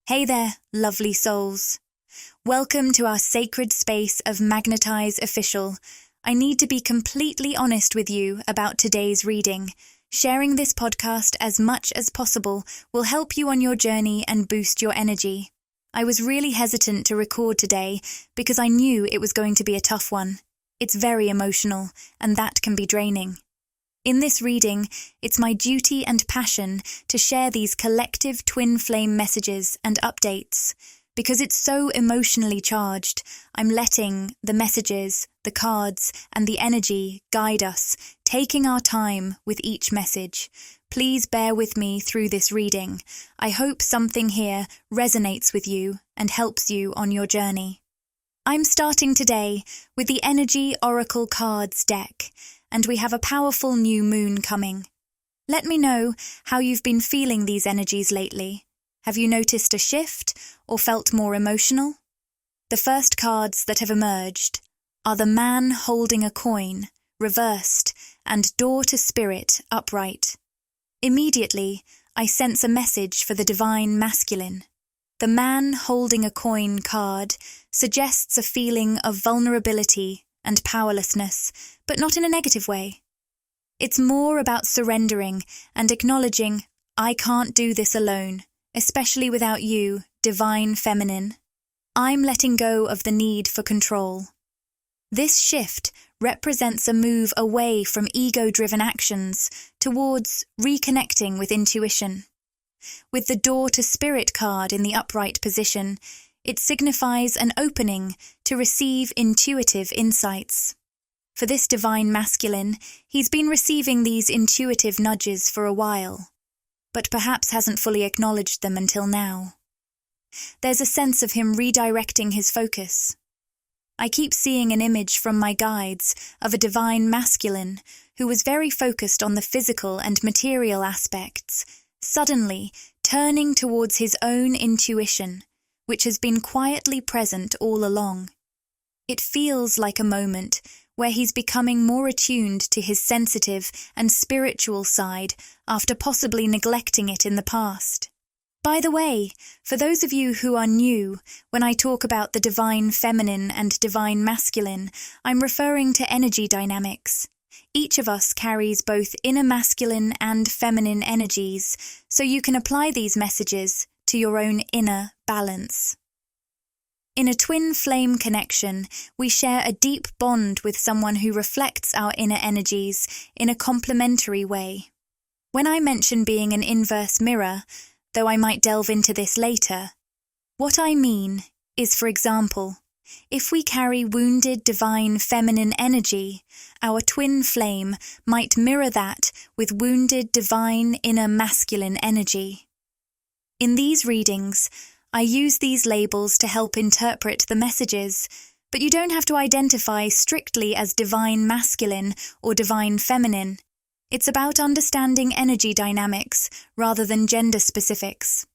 Hey there, lovely souls. Welcome to our sacred space of MagnetizeOfficial. I need to be completely honest with you about today's reading. Sharing this podcast as much as possible will help you on your journey and boost your energy. I was really hesitant to record today because I knew it was going to be a tough one. It's very emotional, and that can be draining. In this reading, it's my duty and passion to share these collective twin flame messages and updates. Because it's so emotionally charged, I'm letting the messages, the cards, and the energy guide us, taking our time with each message. Please bear with me through this reading. I hope something here resonates with you and helps you on your journey. I'm starting today with the Energy Oracle Cards deck, and we have a powerful new moon coming. Let me know how you've been feeling these energies lately. Have you noticed a shift or felt more emotional? The first cards that have emerged are the Man Holding a Coin, reversed, and Door to Spirit, upright. Immediately, I sense a message for the Divine Masculine. The Man Holding a Coin card suggests a feeling of vulnerability and powerlessness, but not in a negative way. It's more about surrendering and acknowledging, I can't do this alone, especially without you, Divine Feminine. I'm letting go of the need for control. This shift represents a move away from ego-driven actions towards reconnecting with intuition. With the Door to Spirit card in the upright position, it signifies an opening to receive intuitive insights. For this Divine Masculine, he's been receiving these intuitive nudges for a while, but perhaps hasn't fully acknowledged them until now. There's a sense of him redirecting his focus. I keep seeing an image from my guides of a Divine Masculine who was very focused on the physical and material aspects, suddenly turning towards his own intuition, which has been quietly present all along. It feels like a moment where he's becoming more attuned to his sensitive and spiritual side after possibly neglecting it in the past. By the way, for those of you who are new, when I talk about the Divine Feminine and Divine Masculine, I'm referring to energy dynamics. Each of us carries both inner masculine and feminine energies, so you can apply these messages to your own inner balance. In a twin flame connection, we share a deep bond with someone who reflects our inner energies in a complementary way. When I mention being an inverse mirror, though I might delve into this later, what I mean is, for example, if we carry wounded divine feminine energy, our twin flame might mirror that with wounded divine inner masculine energy. In these readings, I use these labels to help interpret the messages, but you don't have to identify strictly as divine masculine or divine feminine. It's about understanding energy dynamics rather than gender specifics.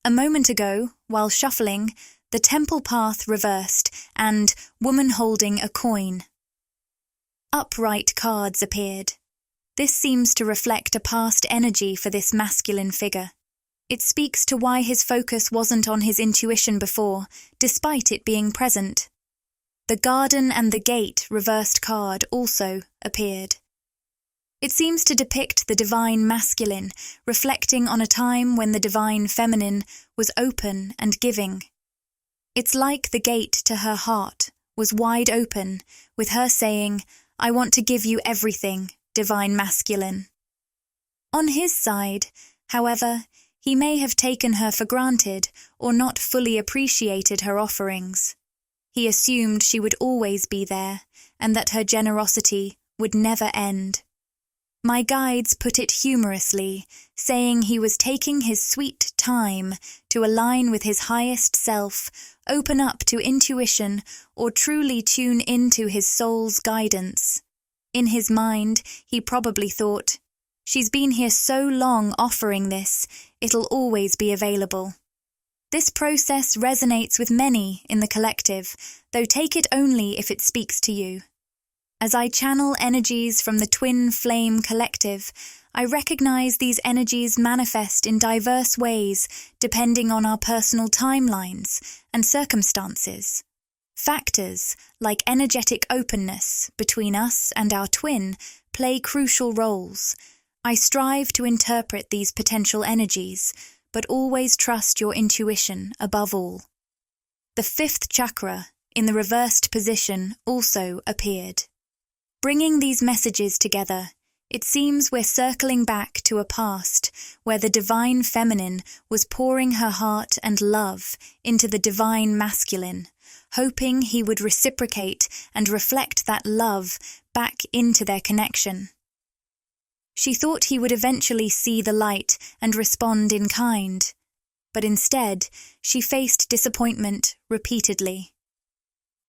A moment ago, while shuffling, the Temple Path reversed and Woman Holding a Coin. Upright cards appeared. This seems to reflect a past energy for this masculine figure. It speaks to why his focus wasn't on his intuition before, despite it being present. The Garden and the Gate reversed card also appeared. It seems to depict the Divine Masculine, reflecting on a time when the Divine Feminine was open and giving. It's like the gate to her heart was wide open, with her saying, I want to give you everything, Divine Masculine. On his side, however, he may have taken her for granted or not fully appreciated her offerings. He assumed she would always be there and that her generosity would never end. My guides put it humorously, saying he was taking his sweet time to align with his highest self, open up to intuition, or truly tune into his soul's guidance. In his mind, he probably thought, she's been here so long offering this, it'll always be available. This process resonates with many in the collective, though take it only if it speaks to you. As I channel energies from the Twin Flame Collective, I recognize these energies manifest in diverse ways depending on our personal timelines and circumstances. Factors like energetic openness between us and our twin play crucial roles. I strive to interpret these potential energies, but always trust your intuition above all. The fifth chakra, in the reversed position, also appeared. Bringing these messages together, it seems we're circling back to a past where the divine feminine was pouring her heart and love into the divine masculine, hoping he would reciprocate and reflect that love back into their connection. She thought he would eventually see the light and respond in kind, but instead she faced disappointment repeatedly.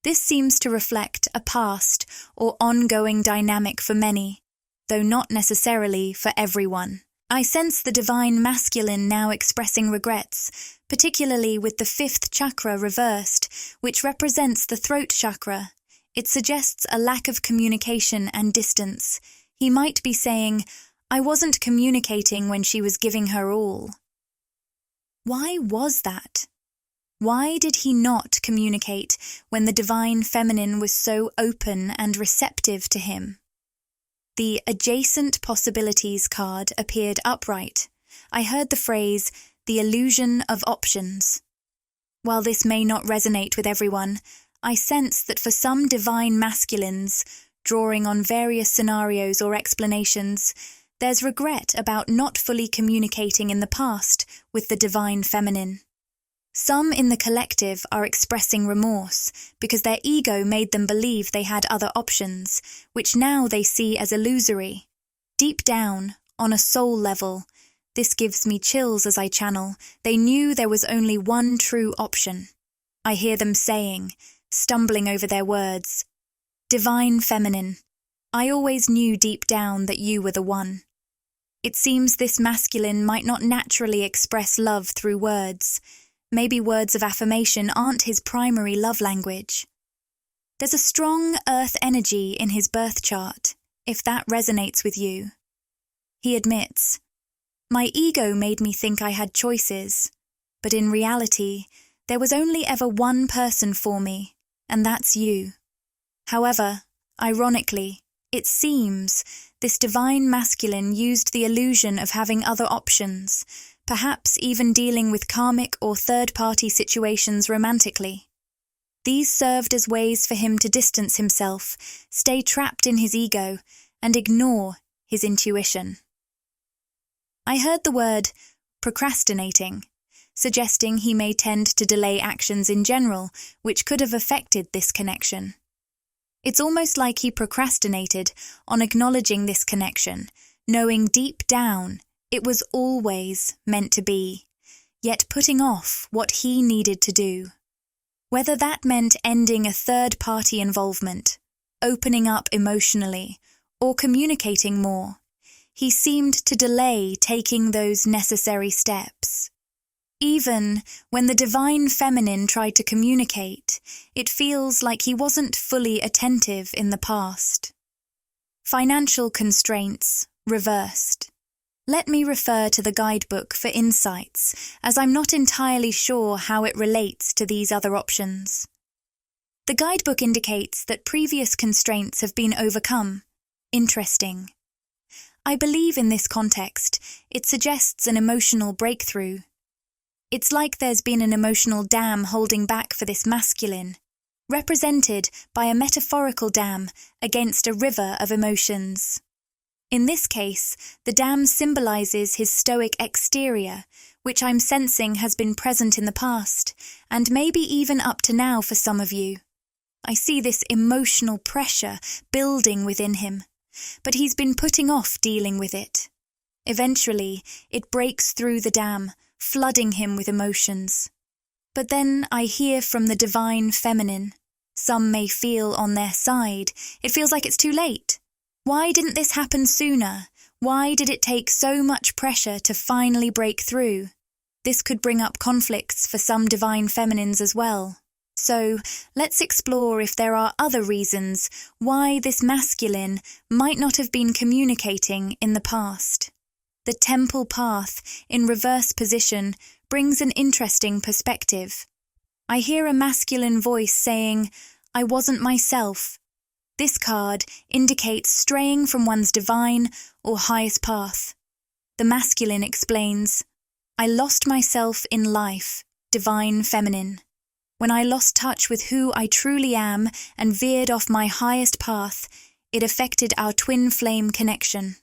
This seems to reflect a past or ongoing dynamic for many, though not necessarily for everyone. I sense the divine masculine now expressing regrets, particularly with the fifth chakra reversed, which represents the throat chakra. It suggests a lack of communication and distance. He might be saying, "I wasn't communicating when she was giving her all." Why was that? Why did he not communicate when the divine feminine was so open and receptive to him? The Adjacent Possibilities card appeared upright. I heard the phrase, "the illusion of options." While this may not resonate with everyone, I sense that for some divine masculines, drawing on various scenarios or explanations, there's regret about not fully communicating in the past with the divine feminine. Some in the collective are expressing remorse because their ego made them believe they had other options, which now they see as illusory. Deep down, on a soul level, this gives me chills as I channel. They knew there was only one true option. I hear them saying, stumbling over their words, "Divine feminine, I always knew deep down that you were the one." It seems this masculine might not naturally express love through words. Maybe words of affirmation aren't his primary love language. There's a strong earth energy in his birth chart, if that resonates with you. He admits, "My ego made me think I had choices, but in reality, there was only ever one person for me, and that's you." However, ironically, it seems this divine masculine used the illusion of having other options, perhaps even dealing with karmic or third-party situations romantically. These served as ways for him to distance himself, stay trapped in his ego, and ignore his intuition. I heard the word procrastinating, suggesting he may tend to delay actions in general, which could have affected this connection. It's almost like he procrastinated on acknowledging this connection, knowing deep down it was always meant to be, yet putting off what he needed to do. Whether that meant ending a third-party involvement, opening up emotionally, or communicating more, he seemed to delay taking those necessary steps. Even when the divine feminine tried to communicate, it feels like he wasn't fully attentive in the past. Financial constraints reversed. Let me refer to the guidebook for insights, as I'm not entirely sure how it relates to these other options. The guidebook indicates that previous constraints have been overcome. Interesting. I believe in this context, it suggests an emotional breakthrough. It's like there's been an emotional dam holding back for this masculine, represented by a metaphorical dam against a river of emotions. In this case, the dam symbolizes his stoic exterior, which I'm sensing has been present in the past, and maybe even up to now for some of you. I see this emotional pressure building within him, but he's been putting off dealing with it. Eventually, it breaks through the dam, flooding him with emotions. But then I hear from the divine feminine. Some may feel on their side, it feels like it's too late. Why didn't this happen sooner? Why did it take so much pressure to finally break through? This could bring up conflicts for some divine feminines as well. So, let's explore if there are other reasons why this masculine might not have been communicating in the past. The temple path, in reverse position, brings an interesting perspective. I hear a masculine voice saying, "I wasn't myself." This card indicates straying from one's divine or highest path. The masculine explains, "I lost myself in life," divine feminine. When I lost touch with who I truly am and veered off my highest path, it affected our twin flame connection.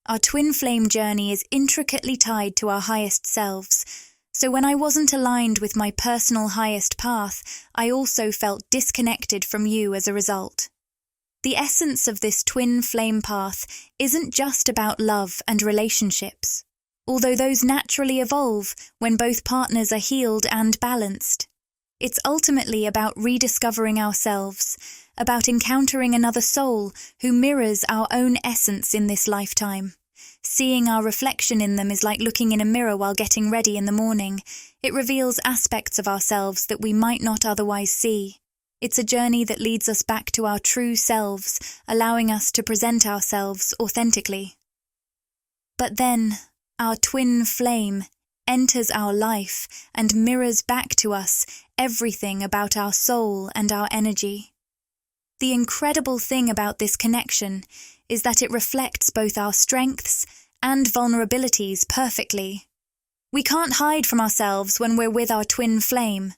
Our twin flame journey is intricately tied to our highest selves, so when I wasn't aligned with my personal highest path, I also felt disconnected from you as a result. The essence of this twin flame path isn't just about love and relationships, although those naturally evolve when both partners are healed and balanced. It's ultimately about rediscovering ourselves, about encountering another soul who mirrors our own essence in this lifetime. Seeing our reflection in them is like looking in a mirror while getting ready in the morning. It reveals aspects of ourselves that we might not otherwise see. It's a journey that leads us back to our true selves, allowing us to present ourselves authentically. But then, our twin flame enters our life and mirrors back to us everything about our soul and our energy. The incredible thing about this connection is that it reflects both our strengths and vulnerabilities perfectly. We can't hide from ourselves when we're with our twin flame.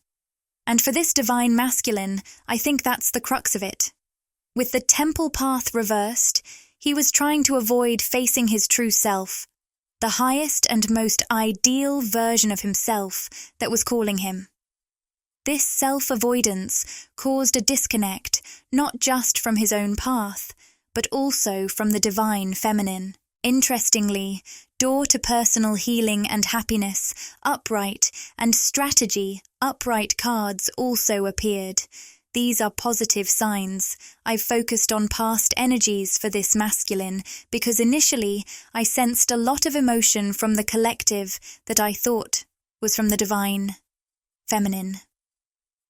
And for this divine masculine, I think that's the crux of it. With the temple path reversed, he was trying to avoid facing his true self, the highest and most ideal version of himself that was calling him. This self-avoidance caused a disconnect not just from his own path, but also from the divine feminine. Interestingly, door to personal healing and happiness, upright, and strategy, upright cards also appeared. These are positive signs. I've focused on past energies for this masculine because initially I sensed a lot of emotion from the collective that I thought was from the divine feminine.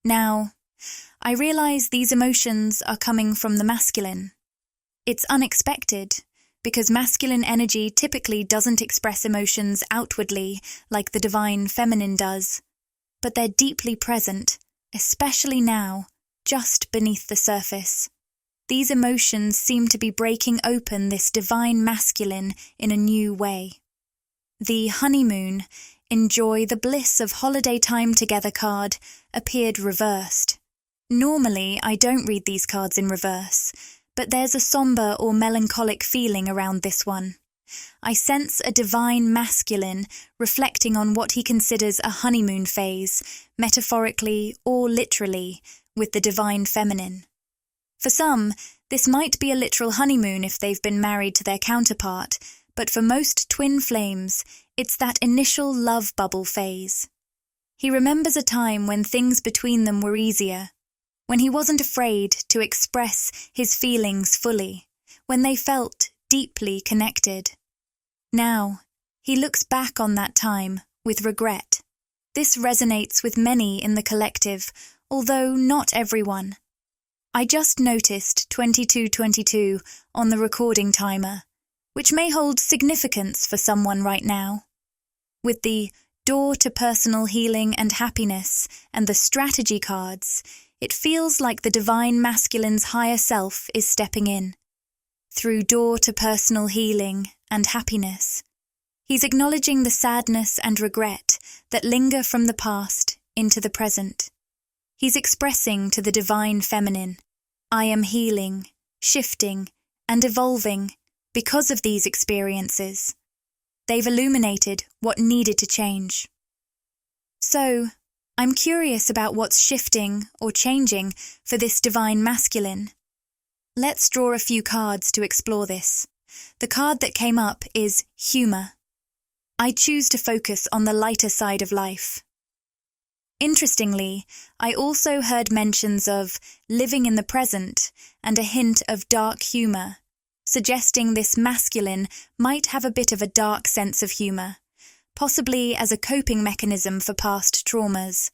Now, I realize these emotions are coming from the masculine. It's unexpected, because masculine energy typically doesn't express emotions outwardly like the divine feminine does, but they're deeply present, especially now, just beneath the surface. These emotions seem to be breaking open this divine masculine in a new way. The honeymoon, enjoy the bliss of holiday time together card appeared reversed. Normally, I don't read these cards in reverse, but there's a somber or melancholic feeling around this one. I sense a divine masculine reflecting on what he considers a honeymoon phase, metaphorically or literally, with the divine feminine. For some, this might be a literal honeymoon if they've been married to their counterpart, but for most twin flames, it's that initial love bubble phase. He remembers a time when things between them were easier, when he wasn't afraid to express his feelings fully, when they felt deeply connected. Now, he looks back on that time with regret. This resonates with many in the collective, although not everyone. I just noticed 2222 on the recording timer, which may hold significance for someone right now. With the door to personal healing and happiness and the strategy cards, it feels like the divine masculine's higher self is stepping in. Through door to personal healing and happiness, he's acknowledging the sadness and regret that linger from the past into the present. He's expressing to the divine feminine, I am healing, shifting, and evolving because of these experiences. They've illuminated what needed to change. So, I'm curious about what's shifting or changing for this divine masculine. Let's draw a few cards to explore this. The card that came up is Humor. I choose to focus on the lighter side of life. Interestingly, I also heard mentions of living in the present and a hint of dark humor, suggesting this masculine might have a bit of a dark sense of humor, possibly as a coping mechanism for past traumas.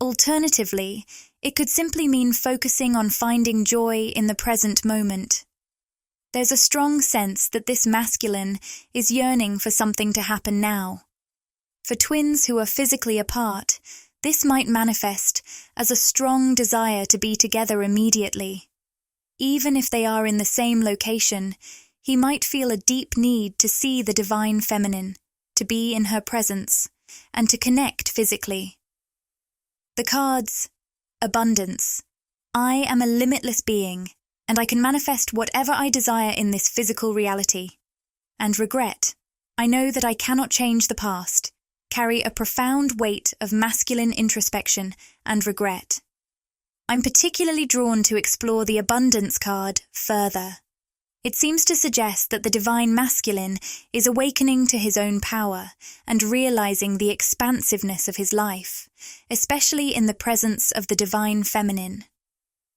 Alternatively, it could simply mean focusing on finding joy in the present moment. There's a strong sense that this masculine is yearning for something to happen now. For twins who are physically apart, this might manifest as a strong desire to be together immediately. Even if they are in the same location, he might feel a deep need to see the divine feminine, to be in her presence, and to connect physically. The cards: abundance. I am a limitless being, and I can manifest whatever I desire in this physical reality. And regret. I know that I cannot change the past, carry a profound weight of masculine introspection and regret. I'm particularly drawn to explore the abundance card further. It seems to suggest that the divine masculine is awakening to his own power and realizing the expansiveness of his life, especially in the presence of the divine feminine.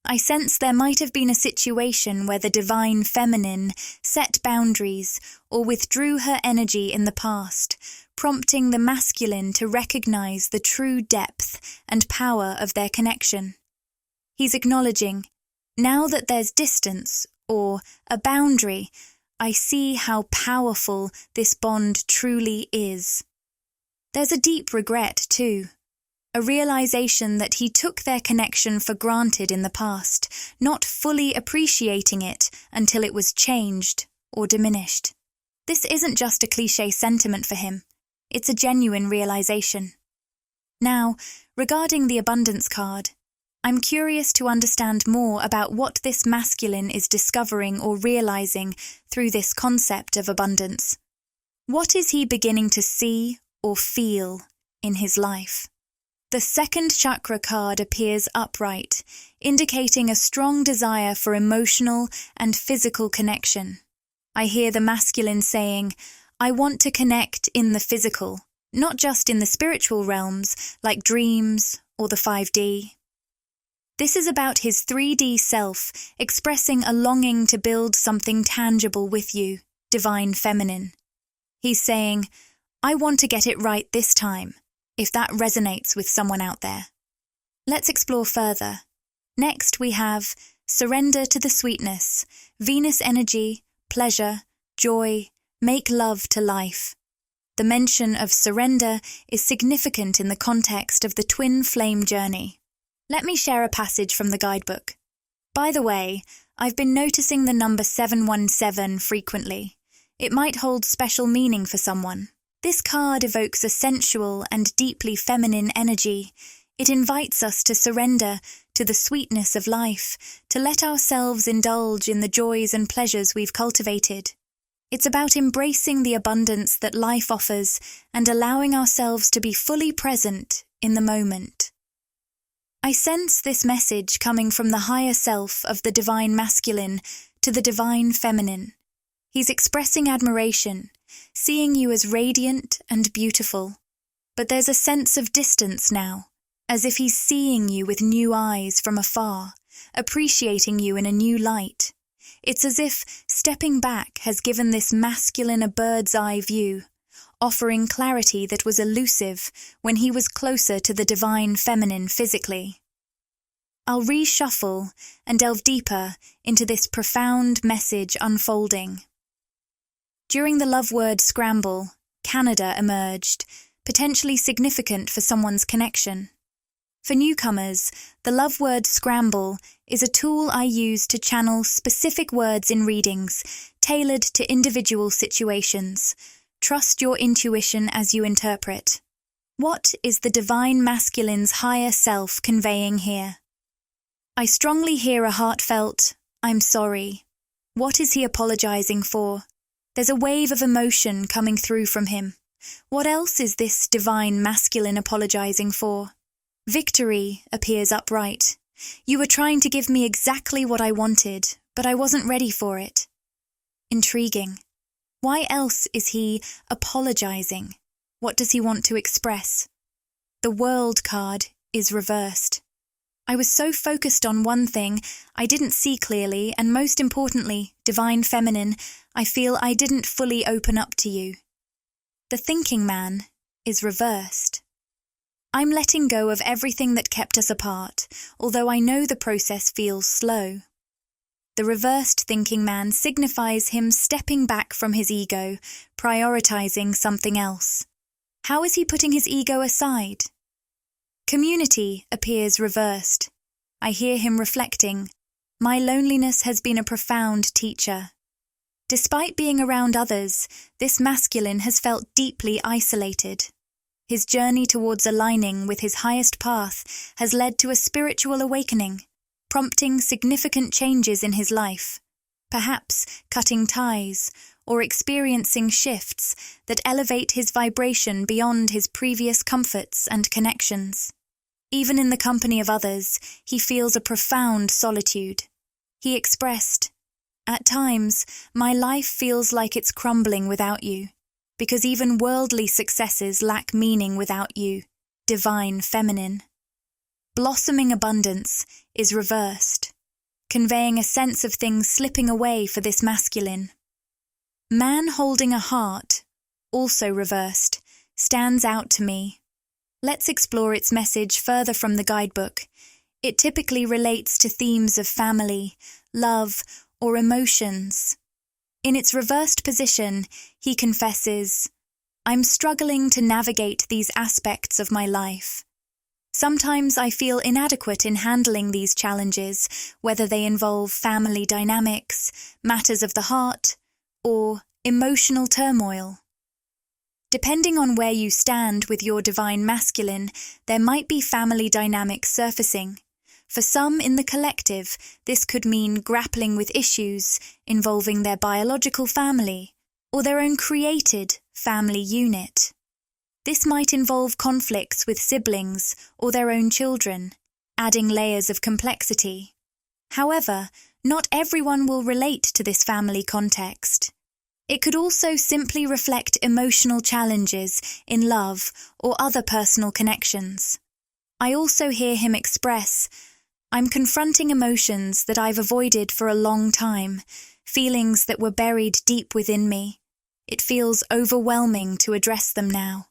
I sense there might have been a situation where the divine feminine set boundaries or withdrew her energy in the past, prompting the masculine to recognize the true depth and power of their connection. He's acknowledging, now that there's distance or a boundary, I see how powerful this bond truly is. There's a deep regret, too. A realization that he took their connection for granted in the past, not fully appreciating it until it was changed or diminished. This isn't just a cliché sentiment for him, it's a genuine realization. Now, regarding the abundance card, I'm curious to understand more about what this masculine is discovering or realizing through this concept of abundance. What is he beginning to see or feel in his life? The second chakra card appears upright, indicating a strong desire for emotional and physical connection. I hear the masculine saying, I want to connect in the physical, not just in the spiritual realms like dreams or the 5D. This is about his 3D self expressing a longing to build something tangible with you, divine feminine. He's saying, I want to get it right this time, if that resonates with someone out there. Let's explore further. Next we have surrender to the sweetness, Venus energy, pleasure, joy, make love to life. The mention of surrender is significant in the context of the twin flame journey. Let me share a passage from the guidebook. By the way, I've been noticing the number 717 frequently. It might hold special meaning for someone. This card evokes a sensual and deeply feminine energy. It invites us to surrender to the sweetness of life, to let ourselves indulge in the joys and pleasures we've cultivated. It's about embracing the abundance that life offers and allowing ourselves to be fully present in the moment. I sense this message coming from the higher self of the divine masculine to the divine feminine. He's expressing admiration, seeing you as radiant and beautiful. But there's a sense of distance now, as if he's seeing you with new eyes from afar, appreciating you in a new light. It's as if stepping back has given this masculine a bird's eye view, offering clarity that was elusive when he was closer to the divine feminine physically. I'll reshuffle and delve deeper into this profound message unfolding. During the love word scramble, Canada emerged, potentially significant for someone's connection. For newcomers, the love word scramble is a tool I use to channel specific words in readings, tailored to individual situations. Trust your intuition as you interpret. What is the divine masculine's higher self conveying here? I strongly hear a heartfelt, I'm sorry. What is he apologizing for? There's a wave of emotion coming through from him. What else is this divine masculine apologizing for? Victory appears upright. You were trying to give me exactly what I wanted, but I wasn't ready for it. Intriguing. Why else is he apologizing? What does he want to express? The World card is reversed. I was so focused on one thing, I didn't see clearly, and most importantly, divine feminine, I feel I didn't fully open up to you. The thinking man is reversed. I'm letting go of everything that kept us apart, although I know the process feels slow. The reversed thinking man signifies him stepping back from his ego, prioritizing something else. How is he putting his ego aside? Community appears reversed. I hear him reflecting, "My loneliness has been a profound teacher." Despite being around others, this masculine has felt deeply isolated. His journey towards aligning with his highest path has led to a spiritual awakening, prompting significant changes in his life, perhaps cutting ties or experiencing shifts that elevate his vibration beyond his previous comforts and connections. Even in the company of others, he feels a profound solitude. He expressed, "At times, my life feels like it's crumbling without you, because even worldly successes lack meaning without you, divine feminine." Blossoming abundance is reversed, conveying a sense of things slipping away for this masculine. Man holding a heart, also reversed, stands out to me. Let's explore its message further from the guidebook. It typically relates to themes of family, love, or emotions. In its reversed position, he confesses, "I'm struggling to navigate these aspects of my life. Sometimes I feel inadequate in handling these challenges, whether they involve family dynamics, matters of the heart, or emotional turmoil." Depending on where you stand with your divine masculine, there might be family dynamics surfacing. For some in the collective, this could mean grappling with issues involving their biological family or their own created family unit. This might involve conflicts with siblings or their own children, adding layers of complexity. However, not everyone will relate to this family context. It could also simply reflect emotional challenges in love or other personal connections. I also hear him express, "I'm confronting emotions that I've avoided for a long time, feelings that were buried deep within me. It feels overwhelming to address them now."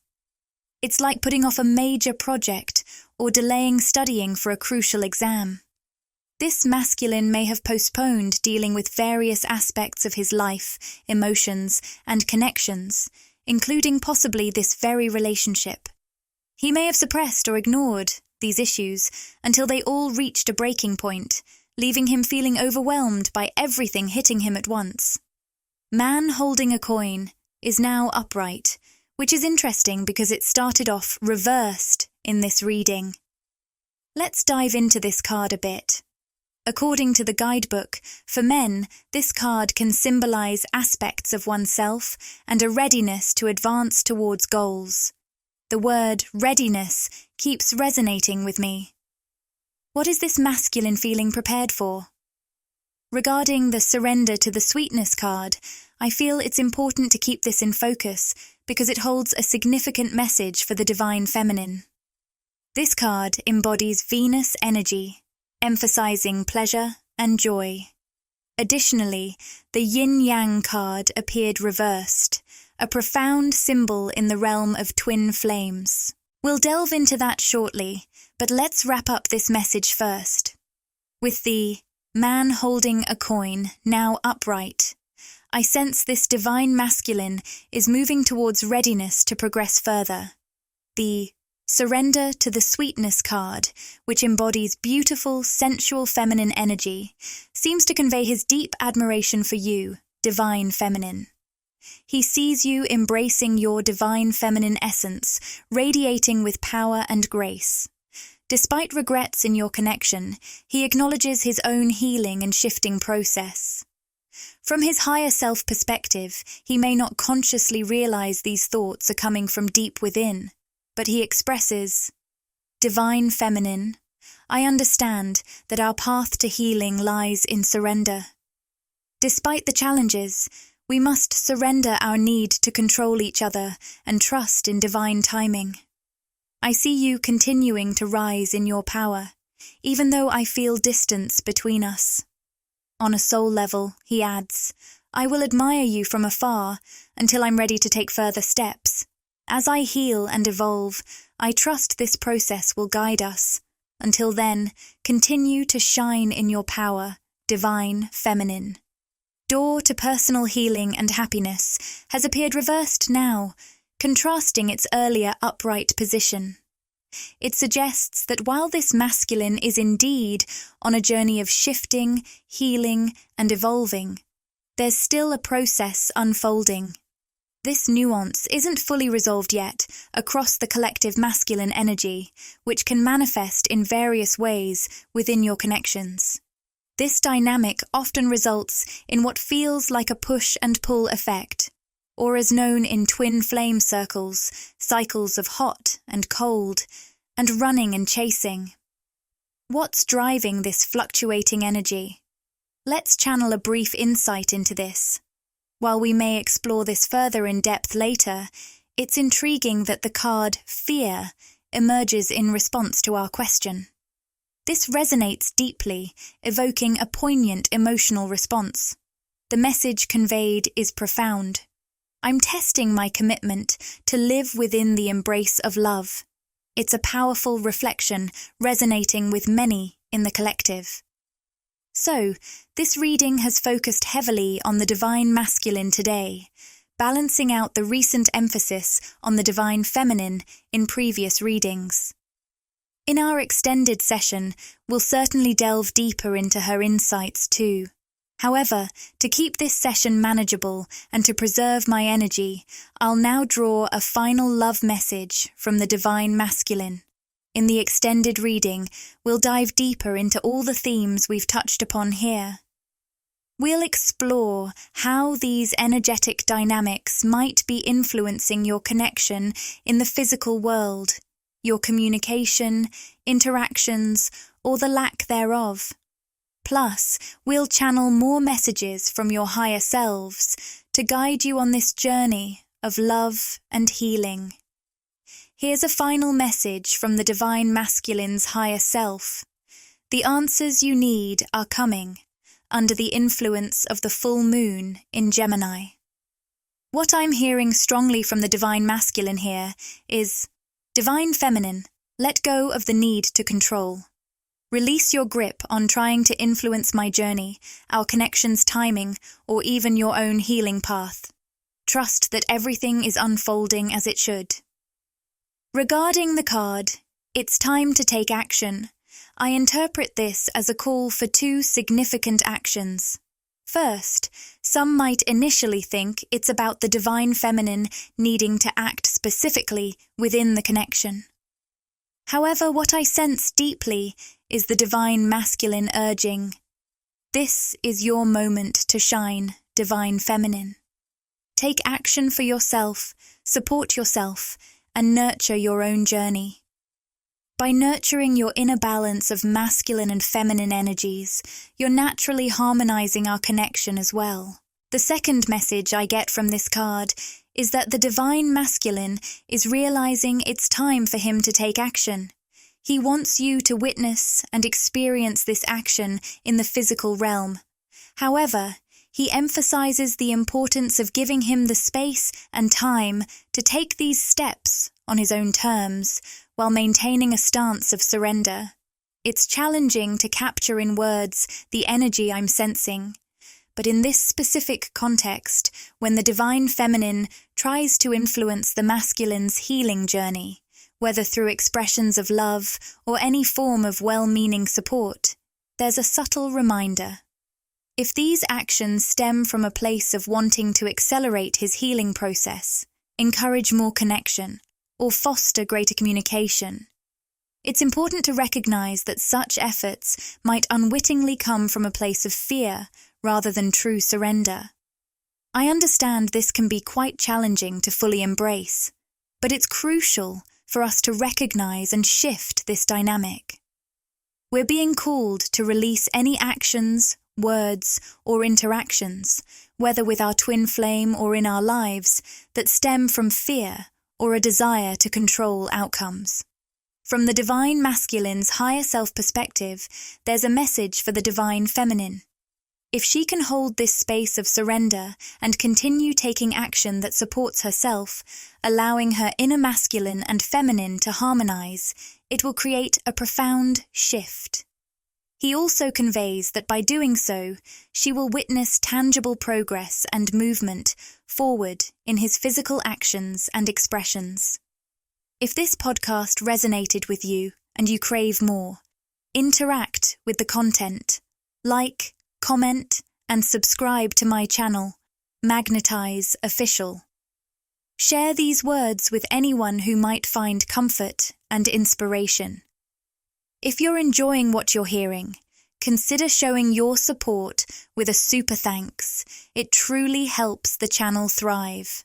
It's like putting off a major project or delaying studying for a crucial exam. This masculine may have postponed dealing with various aspects of his life, emotions, and connections, including possibly this very relationship. He may have suppressed or ignored these issues until they all reached a breaking point, leaving him feeling overwhelmed by everything hitting him at once. Man holding a coin is now upright, which is interesting because it started off reversed in this reading. Let's dive into this card a bit. According to the guidebook, for men, this card can symbolize aspects of oneself and a readiness to advance towards goals. The word readiness keeps resonating with me. What is this masculine feeling prepared for? Regarding the surrender to the sweetness card, I feel it's important to keep this in focus because it holds a significant message for the divine feminine. This card embodies Venus energy, emphasizing pleasure and joy. Additionally, the yin-yang card appeared reversed, a profound symbol in the realm of twin flames. We'll delve into that shortly, but let's wrap up this message first. With the man holding a coin now upright, I sense this divine masculine is moving towards readiness to progress further. The surrender to the sweetness card, which embodies beautiful, sensual feminine energy, seems to convey his deep admiration for you, divine feminine. He sees you embracing your divine feminine essence, radiating with power and grace. Despite regrets in your connection, he acknowledges his own healing and shifting process. From his higher self perspective, he may not consciously realize these thoughts are coming from deep within, but he expresses, "Divine feminine, I understand that our path to healing lies in surrender. Despite the challenges, we must surrender our need to control each other and trust in divine timing. I see you continuing to rise in your power, even though I feel distance between us." On a soul level, he adds, "I will admire you from afar until I'm ready to take further steps. As I heal and evolve, I trust this process will guide us. Until then, continue to shine in your power, divine feminine. Door to personal healing and happiness has appeared reversed now, contrasting its earlier upright position. It suggests that while this masculine is indeed on a journey of shifting, healing, and evolving, there's still a process unfolding. This nuance isn't fully resolved yet across the collective masculine energy, which can manifest in various ways within your connections. This dynamic often results in what feels like a push and pull effect, or as known in twin flame circles, cycles of hot and cold, and running and chasing. What's driving this fluctuating energy? Let's channel a brief insight into this. While we may explore this further in depth later, it's intriguing that the card Fear emerges in response to our question. This resonates deeply, evoking a poignant emotional response. The message conveyed is profound. I'm testing my commitment to live within the embrace of love. It's a powerful reflection resonating with many in the collective. So, this reading has focused heavily on the divine masculine today, balancing out the recent emphasis on the divine feminine in previous readings. In our extended session, we'll certainly delve deeper into her insights too. However, to keep this session manageable and to preserve my energy, I'll now draw a final love message from the divine masculine. In the extended reading, we'll dive deeper into all the themes we've touched upon here. We'll explore how these energetic dynamics might be influencing your connection in the physical world, your communication, interactions, or the lack thereof. Plus, we'll channel more messages from your higher selves to guide you on this journey of love and healing. Here's a final message from the divine masculine's higher self. The answers you need are coming under the influence of the full moon in Gemini. What I'm hearing strongly from the divine masculine here is, divine feminine, let go of the need to control. Release your grip on trying to influence my journey, our connection's timing, or even your own healing path. Trust that everything is unfolding as it should. Regarding the card, it's time to take action. I interpret this as a call for two significant actions. First, some might initially think it's about the divine feminine needing to act specifically within the connection. However, what I sense deeply is the divine masculine urging, this is your moment to shine, divine feminine. Take action for yourself, support yourself, and nurture your own journey. By nurturing your inner balance of masculine and feminine energies, you're naturally harmonizing our connection as well. The second message I get from this card is that the divine masculine is realizing it's time for him to take action. He wants you to witness and experience this action in the physical realm. However, he emphasizes the importance of giving him the space and time to take these steps on his own terms, while maintaining a stance of surrender. It's challenging to capture in words the energy I'm sensing, but in this specific context, when the divine feminine tries to influence the masculine's healing journey, whether through expressions of love or any form of well-meaning support, there's a subtle reminder. If these actions stem from a place of wanting to accelerate his healing process, encourage more connection, or foster greater communication, it's important to recognize that such efforts might unwittingly come from a place of fear rather than true surrender. I understand this can be quite challenging to fully embrace, but it's crucial for us to recognize and shift this dynamic. We're being called to release any actions, words, or interactions, whether with our twin flame or in our lives, that stem from fear or a desire to control outcomes. From the divine masculine's higher self perspective, there's a message for the divine feminine. If she can hold this space of surrender and continue taking action that supports herself, allowing her inner masculine and feminine to harmonize, it will create a profound shift. He also conveys that by doing so, she will witness tangible progress and movement forward in his physical actions and expressions. If this podcast resonated with you and you crave more, interact with the content. Like, comment, and subscribe to my channel, MagnetizeOfficial. Share these words with anyone who might find comfort and inspiration. If you're enjoying what you're hearing, consider showing your support with a super thanks. It truly helps the channel thrive.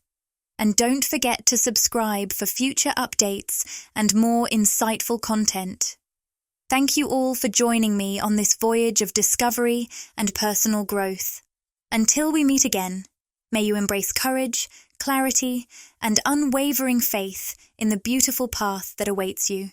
And don't forget to subscribe for future updates and more insightful content. Thank you all for joining me on this voyage of discovery and personal growth. Until we meet again, may you embrace courage, clarity, and unwavering faith in the beautiful path that awaits you.